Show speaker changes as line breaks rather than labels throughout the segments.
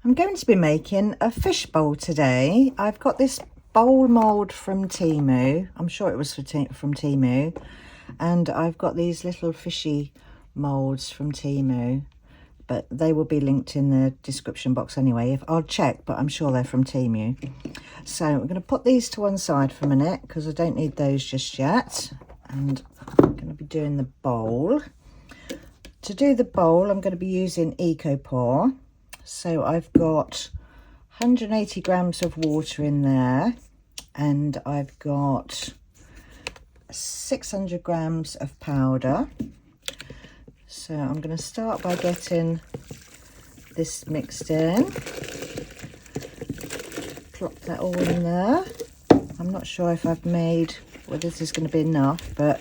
I'm going to be making a fish bowl today. I've got this bowl mould from Temu. I'm sure it was from Temu. And I've got these little fishy moulds from Temu. But they will be linked in the description box anyway. I'll check, but I'm sure they're from Temu. So I'm going to put these to one side for a minute because I don't need those just yet. And I'm going to be doing the bowl. To do the bowl, I'm going to be using EcoPore. So I've got 180 grams of water in there, and I've got 600 grams of powder. So I'm going to start by getting this mixed in. Plop that all in there. I'm not sure if I've made, whether this is going to be enough, but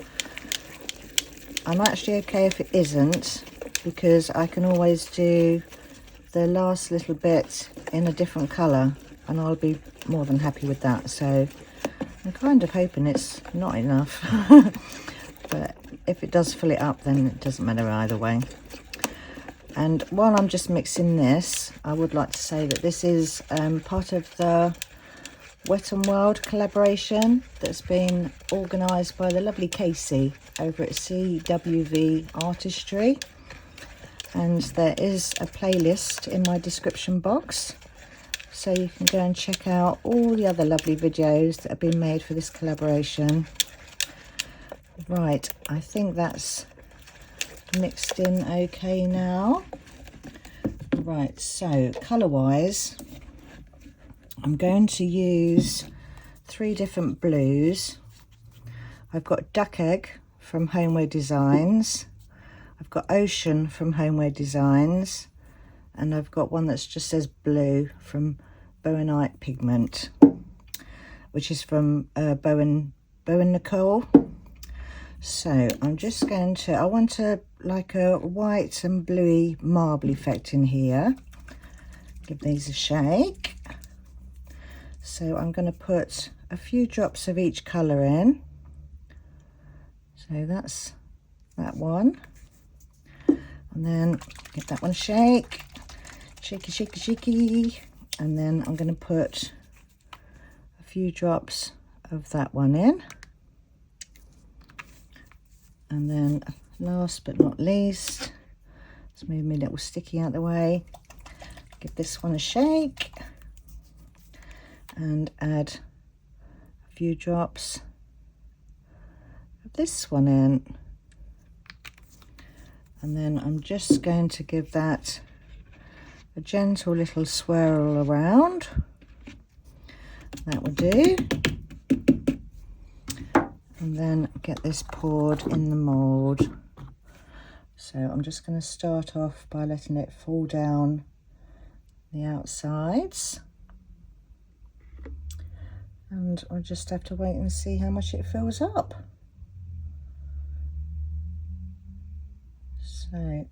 I'm actually okay if it isn't, because I can always do the last little bit in a different colour and I'll be more than happy with that. So I'm kind of hoping it's not enough. But if it does fill it up, then it doesn't matter either way. And while I'm just mixing this, I would like to say that this is part of the Wet and Wild collaboration that's been organised by the lovely Casey over at CWV Artistry. And there is a playlist in my description box, so you can go and check out all the other lovely videos that have been made for this collaboration. Right, I think that's mixed in okay now. Right, so colour wise, I'm going to use 3 different blues. I've got Duck Egg from Homeware Designs, I've got Ocean from Homeware Designs, and I've got one that just says Blue from Bowenite Pigment, which is from Bowen Nicole. So I'm just going to, I want like a white and bluey marble effect in here. Give these a shake. So I'm going to put a few drops of each colour in. So that's that one. And then give that one a shake. Shaky, shaky, shaky. And then I'm going to put a few drops of that one in. And then last but not least, let's move my little sticky out of the way. Give this one a shake. And add a few drops of this one in. And then I'm just going to give that a gentle little swirl around. That will do. And then get this poured in the mould. So I'm just going to start off by letting it fall down the outsides. And I'll just have to wait and see how much it fills up. So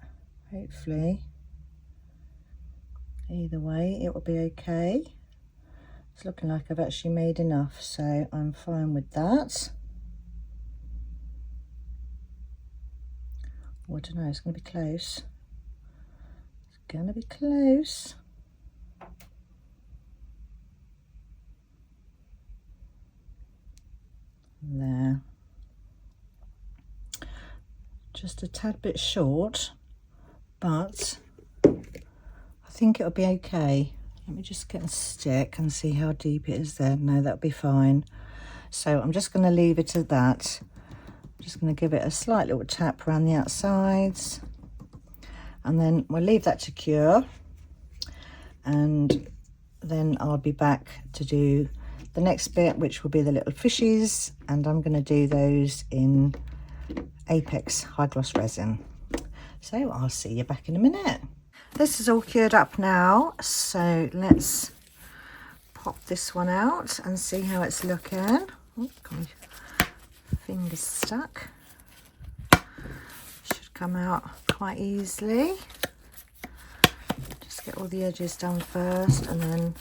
hopefully, either way, it will be okay. It's looking like I've actually made enough, so I'm fine with that. Oh, I don't know, it's going to be close. It's going to be close. There. Just a tad bit short, but I think it'll be okay. Let me just get a stick and see how deep it is there. No, that'll be fine. So I'm just going to leave it at that. I'm just going to give it a slight little tap around the outsides, and then we'll leave that to cure, and then I'll be back to do the next bit, which will be the little fishies, and I'm going to do those in Apex high gloss resin. So I'll see you back in a minute. This is all cured up now, so let's pop this one out and see how it's looking. Oh, got my fingers stuck. Should come out quite easily. Just get all the edges done first, and then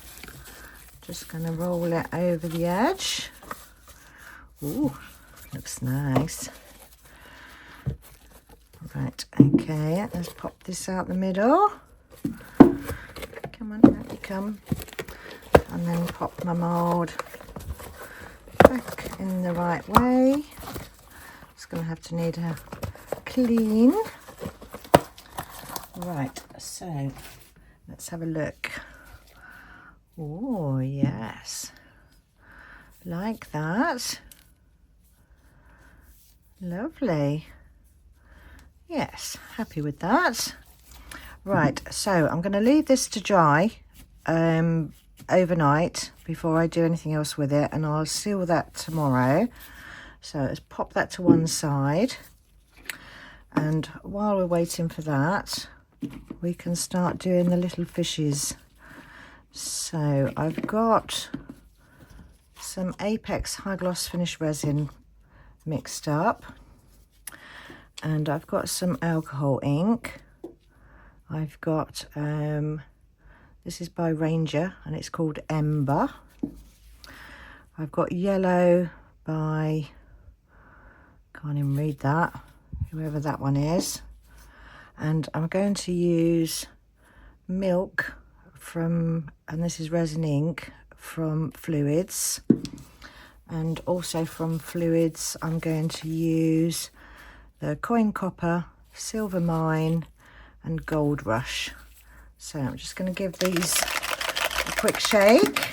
just going to roll it over the edge. Ooh, looks nice. Right, okay, let's pop this out the middle. Come on, out you come. And then pop my mould back in the right way. It's going to have to need a clean. Right, so let's have a look. Oh, yes. Like that. Lovely. Yes, happy with that. Right, so I'm going to leave this to dry overnight before I do anything else with it, and I'll seal that tomorrow. So let's pop that to one side, and while we're waiting for that, we can start doing the little fishes. So I've got some Apex High Gloss Finish Resin mixed up, and I've got some alcohol ink. I've got this is by Ranger and it's called Ember. I've got yellow by, can't even read that, whoever that one is. And I'm going to use milk from, and this is resin ink from Fluids. And also from Fluids I'm going to use the Coin Copper, Silver Mine and Gold Rush. So I'm just going to give these a quick shake.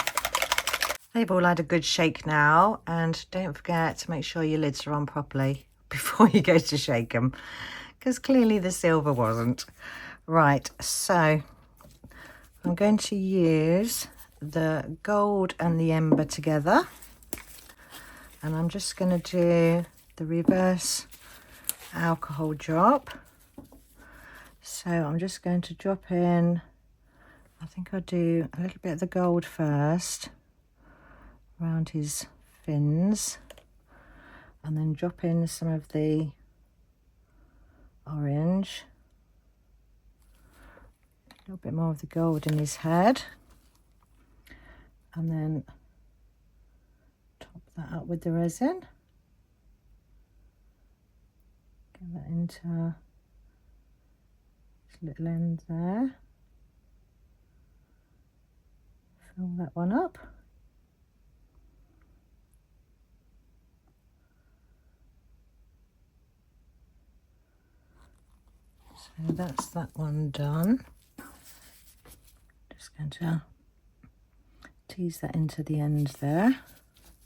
They've all had a good shake now, and don't forget to make sure your lids are on properly before you go to shake them, because clearly the silver wasn't. Right, so I'm going to use the gold and the ember together, and I'm just going to do the reverse alcohol drop. So I'm just going to drop in, I think I'll do a little bit of the gold first around his fins, and then drop in some of the orange, a little bit more of the gold in his head, and then top that up with the resin. Get that into little end there, fill that one up, so that's that one done. Just going to tease that into the end there.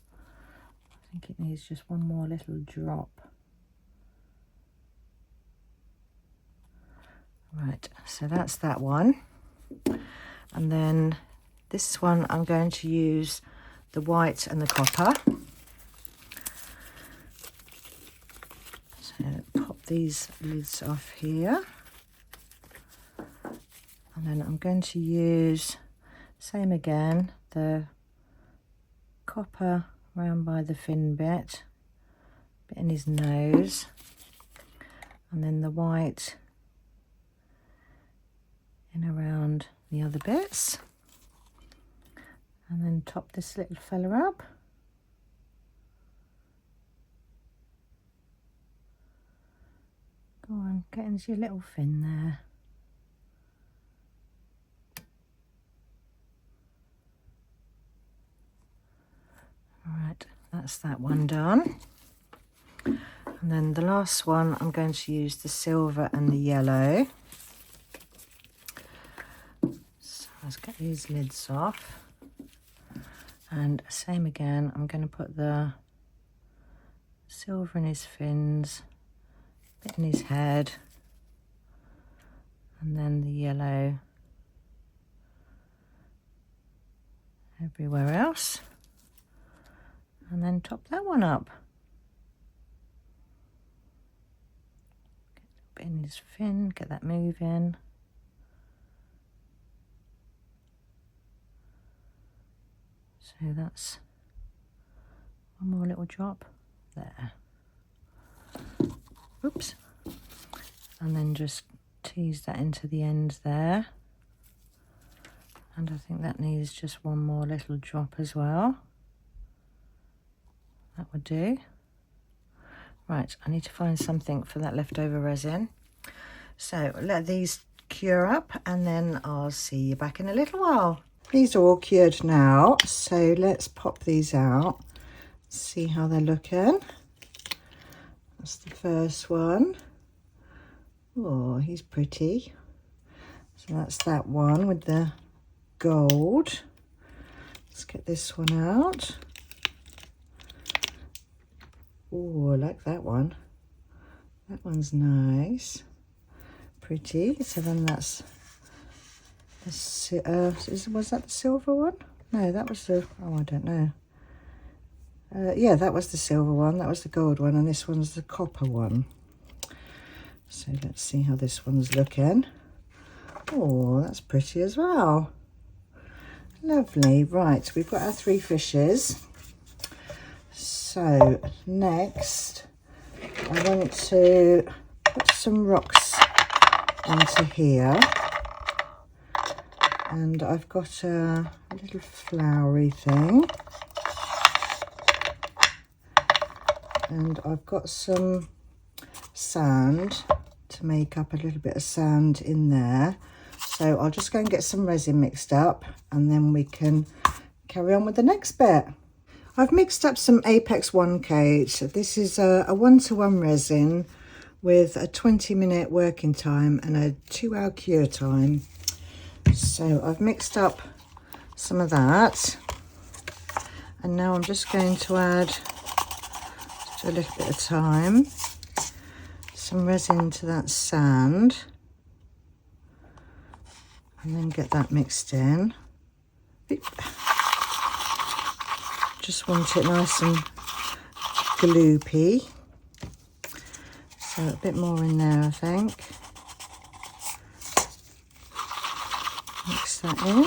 I think it needs just one more little drop. Right, so that's that one. And then this one I'm going to use the white and the copper. So pop these lids off here. And then I'm going to use, same again, the copper round by the fin bit in his nose, and then the white in around the other bits, and then top this little fella up. Go on, get into your little fin there. Alright, that's that one done. And then the last one, I'm going to use the silver and the yellow. Let's get these lids off, and same again, I'm going to put the silver in his fins, a bit in his head, and then the yellow everywhere else, and then top that one up. Get a bit in his fin, get that moving. So that's one more little drop there. Oops. And then just tease that into the end there. And I think that needs just one more little drop as well. That would do. Right, I need to find something for that leftover resin. So let these cure up, and then I'll see you back in a little while. These are all cured now, so let's pop these out, see how they're looking. That's the first one. Oh, he's pretty. So that's that one with the gold. Let's get this one out. Oh, I like that one. That one's nice. Pretty. So then that's the, was that the silver one? No, that was the, oh, I don't know. Yeah, that was the silver one, that was the gold one, and this one's the copper one. So let's see how this one's looking. Oh, that's pretty as well. Lovely. Right, we've got our 3 fishes. So next I want to put some rocks into here, and I've got a little flowery thing, and I've got some sand to make up a little bit of sand in there. So I'll just go and get some resin mixed up, and then we can carry on with the next bit. I've mixed up some Apex 1 coat. This is a 1-to-1 resin with a 20-minute working time and a 2-hour cure time. So I've mixed up some of that, and now I'm just going to add just a little bit of time, some resin to that sand, and then get that mixed in. Just want it nice and gloopy, so a bit more in there, I think. Mix that in.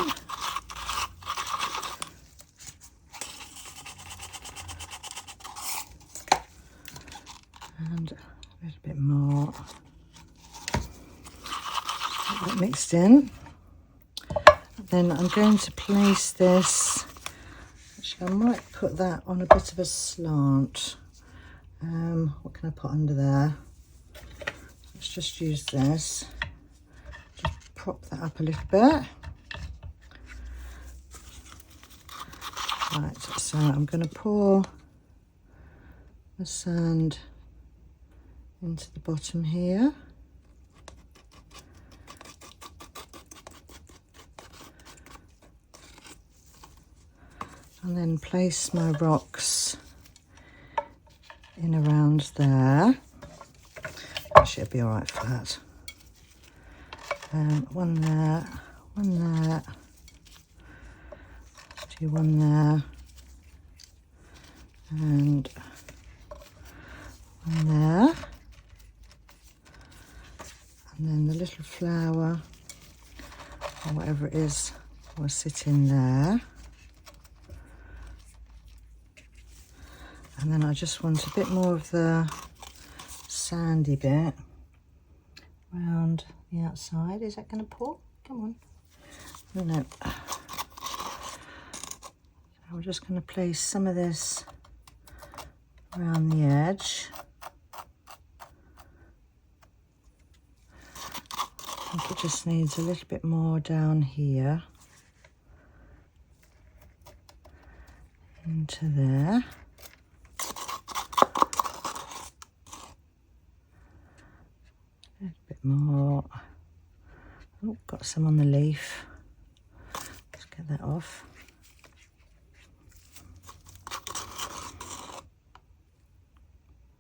And a little bit more. Get that mixed in. Then I'm going to place this, actually I might put that on a bit of a slant. What can I put under there? Let's just use this. Just prop that up a little bit. Right, so I'm going to pour the sand into the bottom here. And then place my rocks in around there. Actually, it'll be all right for that. One there, one there. Do one there, and one there. And then the little flower, or whatever it is, will sit in there. And then I just want a bit more of the sandy bit around the outside. Is that going to pour? Come on. No, no. I'm just going to place some of this around the edge. I think it just needs a little bit more down here. Into there. A little bit more. Oh, got some on the leaf. Let's get that off.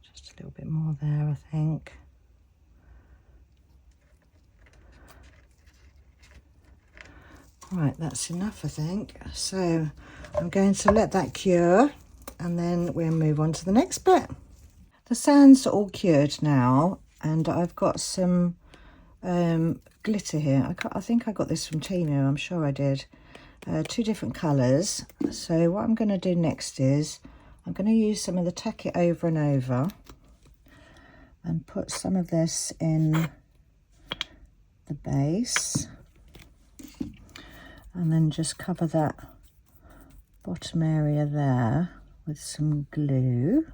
Just a little bit more there, I think. Right, that's enough, I think. So I'm going to let that cure, and then we'll move on to the next bit. The sand's all cured now, and I've got some glitter here. I think I got this from Temu, I'm sure I did. 2 different colours. So what I'm going to do next is I'm going to use some of the Tack It Over and Over and put some of this in the base, and then just cover that bottom area there with some glue.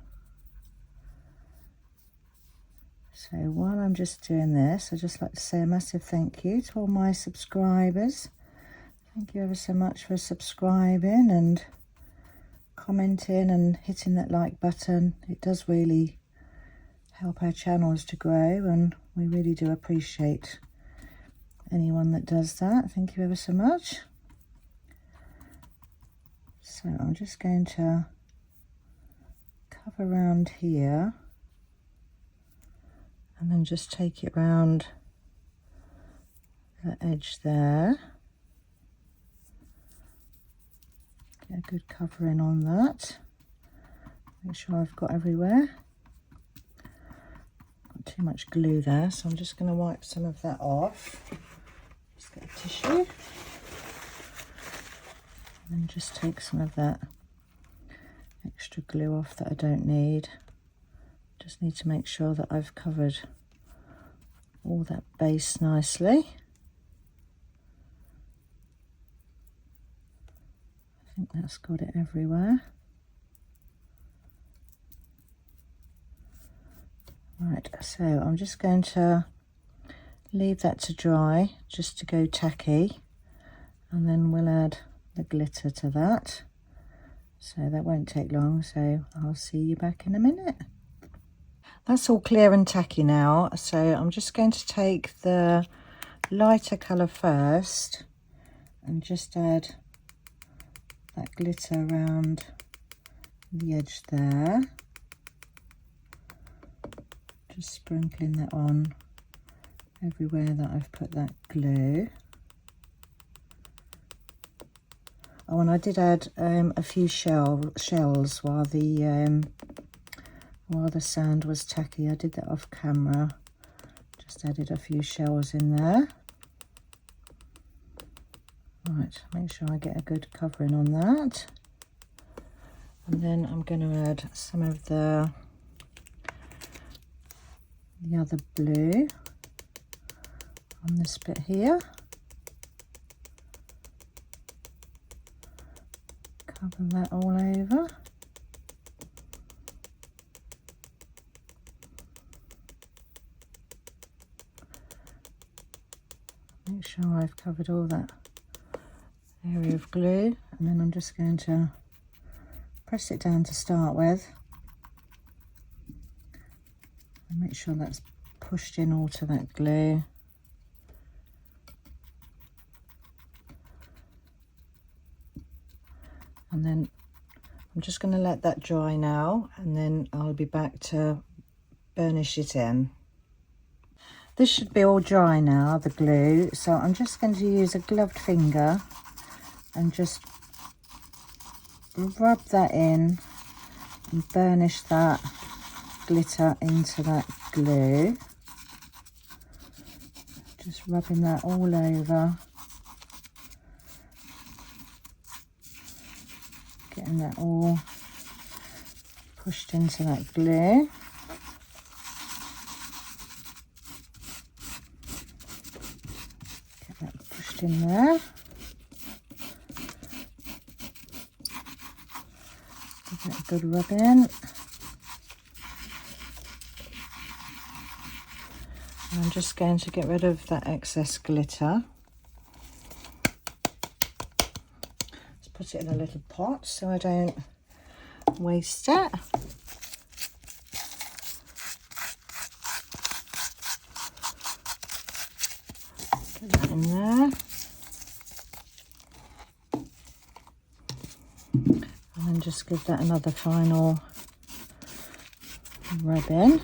So while I'm just doing this, I'd just like to say a massive thank you to all my subscribers. Thank you ever so much for subscribing and commenting and hitting that like button. It does really help our channels to grow, and we really do appreciate anyone that does that. Thank you ever so much. So I'm just going to cover around here and then just take it round the edge there. Get a good covering on that. Make sure I've got everywhere. Got too much glue there, so I'm just going to wipe some of that off. Just get a tissue. And just take some of that extra glue off that I don't need. Just need to make sure that I've covered all that base nicely. I think that's got it everywhere. Right, so I'm just going to leave that to dry, just to go tacky, and then we'll add the glitter to that. So that won't take long, so I'll see you back in a minute. That's all clear and tacky now, so I'm just going to take the lighter colour first and just add that glitter around the edge there. Just sprinkling that on everywhere that I've put that glue. Oh, and I did add a few shells while the sand was tacky. I did that off camera. Just added a few shells in there. Right, make sure I get a good covering on that. And then I'm going to add some of the other blue on this bit here. Cover that all over. Make sure I've covered all that area of glue, and then I'm just going to press it down to start with and make sure that's pushed in all to that glue. And then I'm just going to let that dry now, and then I'll be back to burnish it in. This should be all dry now, the glue, so I'm just going to use a gloved finger and just rub that in and burnish that glitter into that glue. Just rubbing that all over. Getting that all pushed into that glue. Get that pushed in there. Give that a good rub in. And I'm just going to get rid of that excess glitter. Put it in a little pot so I don't waste it. Put that in there. And then just give that another final rub in.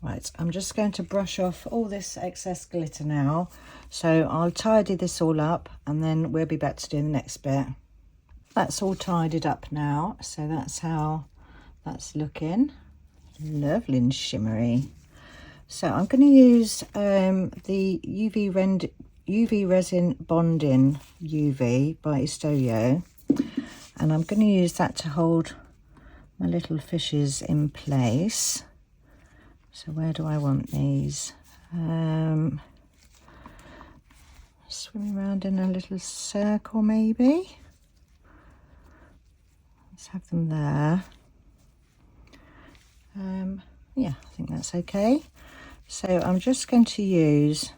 Right, I'm just going to brush off all this excess glitter now. So I'll tidy this all up and then we'll be back to do the next bit. That's all tidied up now, so that's how that's looking. Lovely and shimmery. So I'm going to use the UV Resin Bonding UV by Istoyo, and I'm going to use that to hold my little fishes in place. So where do I want these? swimming around in a little circle maybe. Let's have them there. Yeah, I think that's okay. So I'm just going to use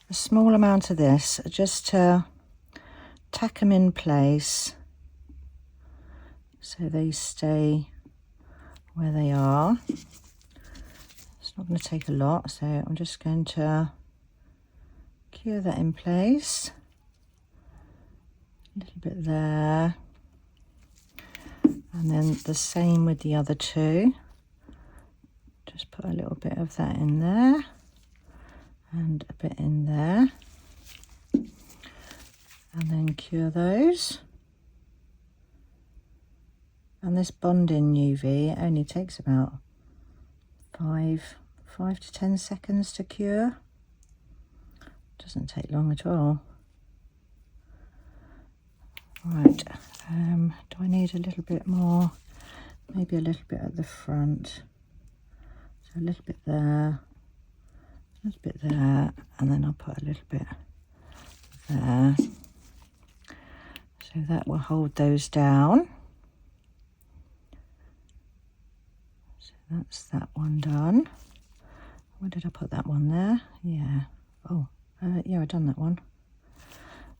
a small amount of this just to tack them in place so they stay where they are. It's not going to take a lot, so I'm just going to cure that in place. A little bit there, and then the same with the other two. Just put a little bit of that in there and a bit in there, and then cure those. And this bonding UV, it only takes about 5 to 10 seconds to cure. Doesn't take long at all. Right, do I need a little bit more? Maybe a little bit at the front. So a little bit there, a little bit there, and then I'll put a little bit there. So that will hold those down. So that's that one done. Where did I put that one there? Yeah. Oh, yeah, I've done that one.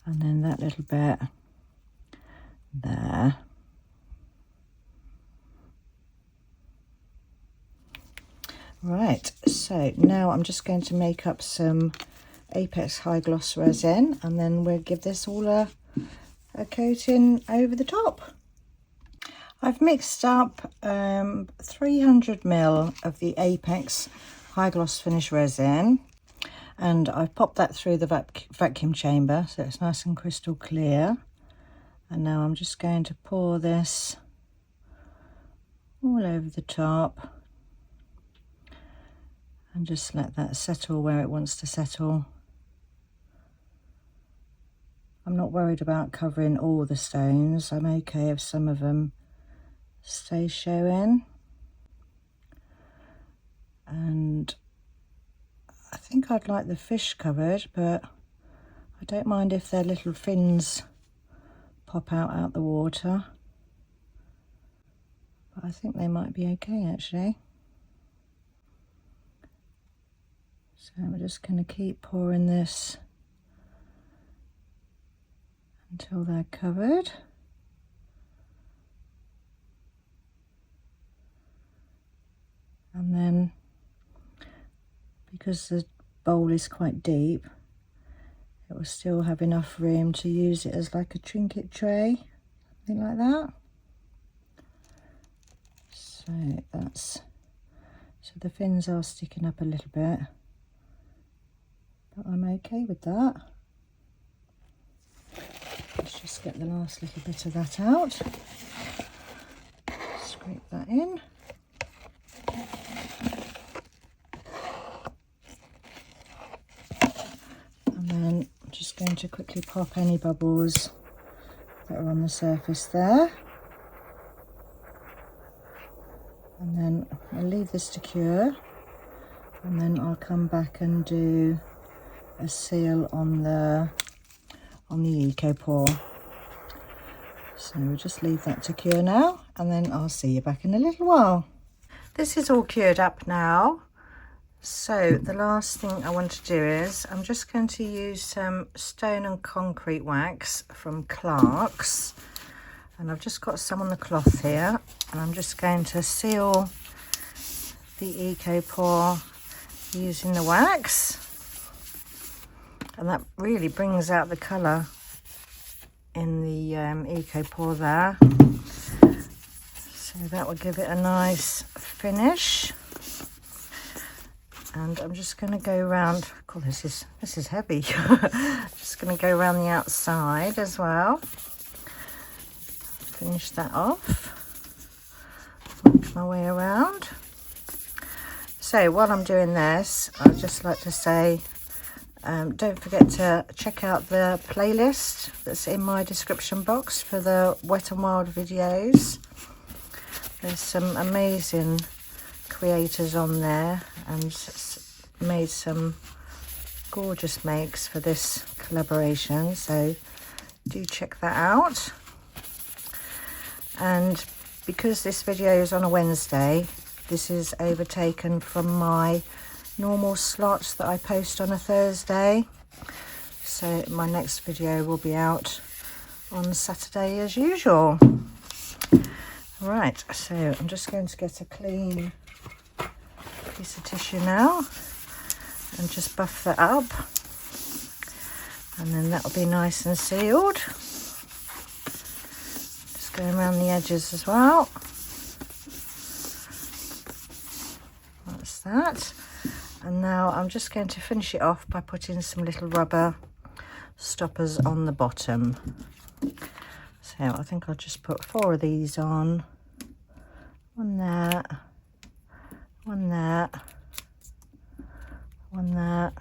And then that little bit there. Right, so now I'm just going to make up some Apex High Gloss resin, and then we'll give this all a coating over the top. I've mixed up 300 ml of the Apex High Gloss Finish resin, and I've popped that through the vacuum chamber so it's nice and crystal clear. And now I'm just going to pour this all over the top and just let that settle where it wants to settle. I'm not worried about covering all the stones. I'm okay if some of them stay showing. And I think I'd like the fish covered, but I don't mind if their little fins pop out the water. But I think they might be okay actually. So we're just going to keep pouring this until they're covered. And then, because the bowl is quite deep, it will still have enough room to use it as like a trinket tray, something like that. So so the fins are sticking up a little bit, but I'm okay with that. Let's just get the last little bit of that out. Scrape that in. And then I'm just going to quickly pop any bubbles that are on the surface there. And then I'll leave this to cure, and then I'll come back and do a seal on the Eco Pour. So we'll just leave that to cure now, and then I'll see you back in a little while. This is all cured up now. So the last thing I want to do is I'm just going to use some stone and concrete wax from Clark's, and I've just got some on the cloth here, and I'm just going to seal the Eco Pour using the wax, and that really brings out the colour in the Eco Pour there, so that will give it a nice finish. And I'm just going to go around. God, this is heavy. Just going to go around the outside as well. Finish that off. Work my way around. So while I'm doing this, I'd just like to say, don't forget to check out the playlist that's in my description box for the Wet and Wild videos. There's some amazing creators on there and made some gorgeous makes for this collaboration, so do check that out. And because this video is on a Wednesday, this is overtaken from my normal slots that I post on a Thursday. So my next video will be out on Saturday as usual. Right, so I'm just going to get a clean piece of tissue now and just buff that up, and then that'll be nice and sealed. Just going around the edges as well. That's that. And now I'm just going to finish it off by putting some little rubber stoppers on the bottom. So I think I'll just put 4 of these on. One there, one there, one there,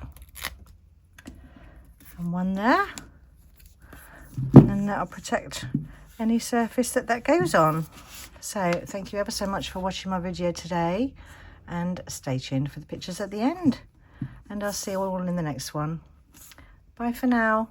and one there. And that'll protect any surface that goes on. So thank you ever so much for watching my video today, and stay tuned for the pictures at the end. And I'll see you all in the next one. Bye for now.